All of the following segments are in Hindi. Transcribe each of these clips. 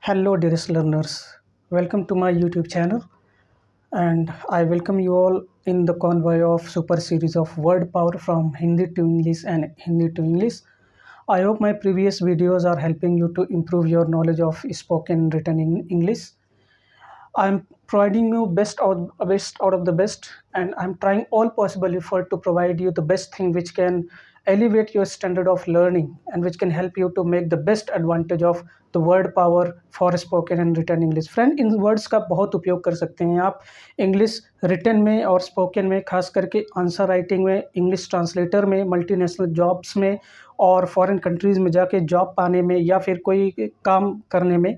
Hello dearest learners, welcome to my YouTube channel and I welcome you all in the convoy of super series of word power from Hindi to English and Hindi to English. I hope my previous videos are helping you to improve your knowledge of spoken and written in English. I'm providing you best out of the best, and I'm trying all possible effort to provide you the best thing which can elevate your standard of learning and which can help you to make the best advantage of the word power for spoken and written English. Friend, in words का बहुत उपयोग कर सकते हैं आप इंग्लिश रिटन में और स्पोकन में, खास करके आंसर राइटिंग में, इंग्लिश ट्रांसलेटर में, मल्टीनेशनल जॉब्स में और फॉरेन कंट्रीज़ में जाके जॉब पाने में या फिर कोई काम करने में।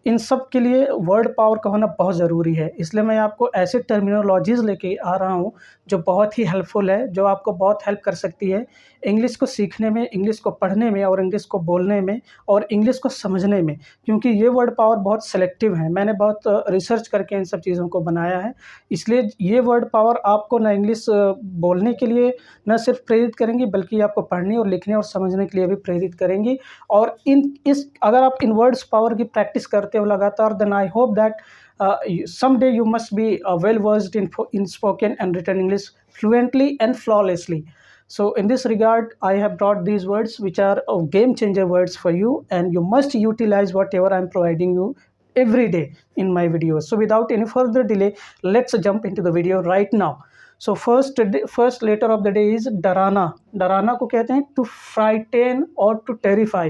इन सब के लिए वर्ड पावर का होना बहुत ज़रूरी है। इसलिए मैं आपको ऐसे टर्मिनोलॉजीज़ लेके आ रहा हूँ जो बहुत ही हेल्पफुल है, जो आपको बहुत हेल्प कर सकती है इंग्लिश को सीखने में, इंग्लिश को पढ़ने में और इंग्लिश को बोलने में और इंग्लिश को समझने में। क्योंकि ये वर्ड पावर बहुत सेलेक्टिव है, मैंने बहुत रिसर्च करके इन सब चीज़ों को बनाया है। इसलिए ये वर्ड पावर आपको ना इंग्लिश बोलने के लिए न सिर्फ प्रेरित करेंगी, बल्कि आपको पढ़ने और लिखने और समझने के लिए भी प्रेरित करेंगी। और अगर आप इन वर्ड्स पावर की प्रैक्टिस करते हो लगातार, then I hope that someday you must be well versed in spoken and written English fluently and flawlessly. So in this regard, I have brought these words which are game changer words for you, and you must utilize whatever I'm providing you every day in my videos. So without any further delay, let's jump into the video right now. So first letter of the day is डराना। डराना को कहते हैं to frighten or to terrify।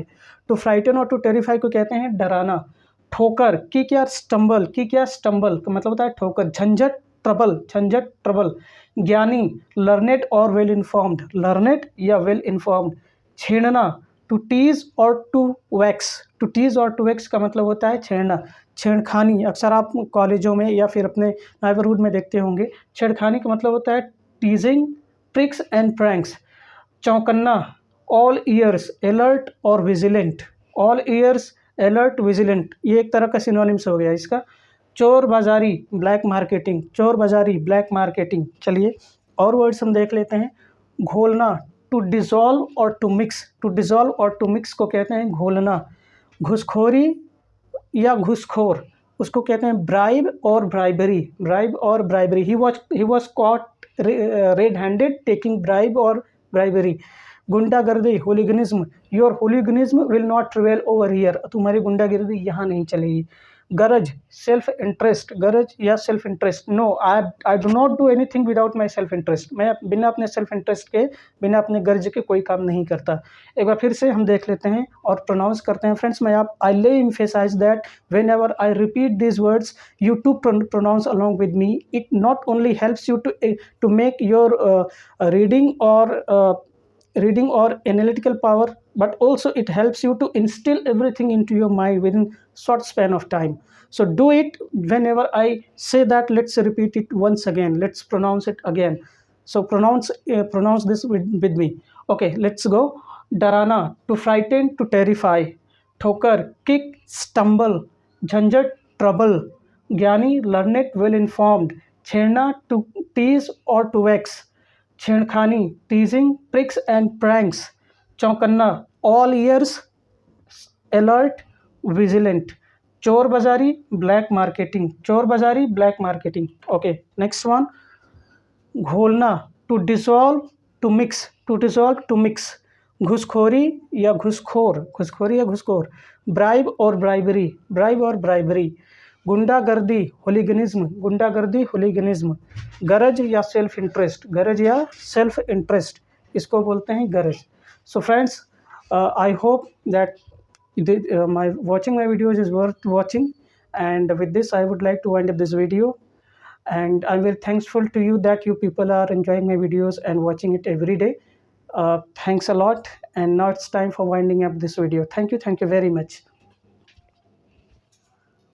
to frighten or to terrify को कहते हैं डराना। ठोकर, किक या स्टम्बल, किक या स्टम्बल का मतलब होता है ठोकर। झंझट, ट्रबल, झंझट, ट्रबल। ज्ञानी, लर्नेड और वेल इन्फॉर्म्ड, लर्नेड या वेल इन्फॉर्म्ड। छेड़ना, टू टीज और टू वैक्स, टू टीज और टू वैक्स का मतलब होता है छेड़ना। छेड़खानी, अक्सर आप कॉलेजों में या फिर अपने नेबरहुड में देखते होंगे। छेड़खानी का मतलब होता है टीजिंग, ट्रिक्स एंड प्रैंक्स। चौंकन्ना, ऑल ईयर्स, अलर्ट और vigilant, all ears, alert, vigilant, ये एक तरह का सिनोनिम्स हो गया इसका। चोर बाजारी, ब्लैक मार्केटिंग, चोर बाजारी, ब्लैक मार्केटिंग। चलिए और वर्ड्स हम देख लेते हैं। घोलना, टू डिज़ोल्व और टू मिक्स, टू डिज़ोल्व और टू मिक्स को कहते हैं घोलना। घुसखोरी या घुसखोर, उसको कहते हैं ब्राइब और ब्राइबरी, ब्राइब और bribery. He was caught red handed taking bribe और ब्राइबरी। गुंडागर्दी, hooliganism, your hooliganism will not prevail over here, तुम्हारी गुंडागर्दी यहाँ नहीं चलेगी। गरज, सेल्फ इंटरेस्ट, गरज या self interest. No, I do not do anything without my self interest, मैं बिना अपने सेल्फ इंटरेस्ट के, बिना अपने गर्ज के कोई काम नहीं करता। एक बार फिर से हम देख लेते हैं और प्रोनाउंस करते हैं। Friends, I lay emphasise that whenever I repeat this words, you too pronounce along with me. It not only helps you to make your reading or analytical power, but also it helps you to instill everything into your mind within short span of time. So do it whenever I say that. Let's repeat it once again, let's pronounce it again. So pronounce this with me. Okay, let's go. डराना, to frighten, to terrify. ठोकर, kick, stumble. झंझट, trouble. ज्ञानी, learned, well informed. छेड़ना, to tease or to vex. छेड़खानी, टीजिंग, ट्रिक्स एंड प्रैंक्स। चौंकन्ना, ऑल ईयर्स, अलर्ट, विजिलेंट। चोर बाजारी, ब्लैक मार्केटिंग, चोर बाजारी, black marketing. Okay, next one. घोलना, to dissolve, to mix, to dissolve, to mix. घुसखोरी या घुसखोर, घुसखोरी या घुसखोर। ब्राइब और ब्राइबरी, ब्राइब और ब्राइबरी। गुंडागर्दी, होलीगनिज्म, गुंडागर्दी, होलीगनिज्म। गरज या सेल्फ इंटरेस्ट, गरज या सेल्फ इंटरेस्ट, इसको बोलते हैं गरज। So friends, I hope that my watching my videos is worth watching, and with this I would like to wind up this video, and I'm very thankful to you that you people are enjoying my videos and watching it every day. Thanks a lot, and now it's time for winding up this video. Thank you very much.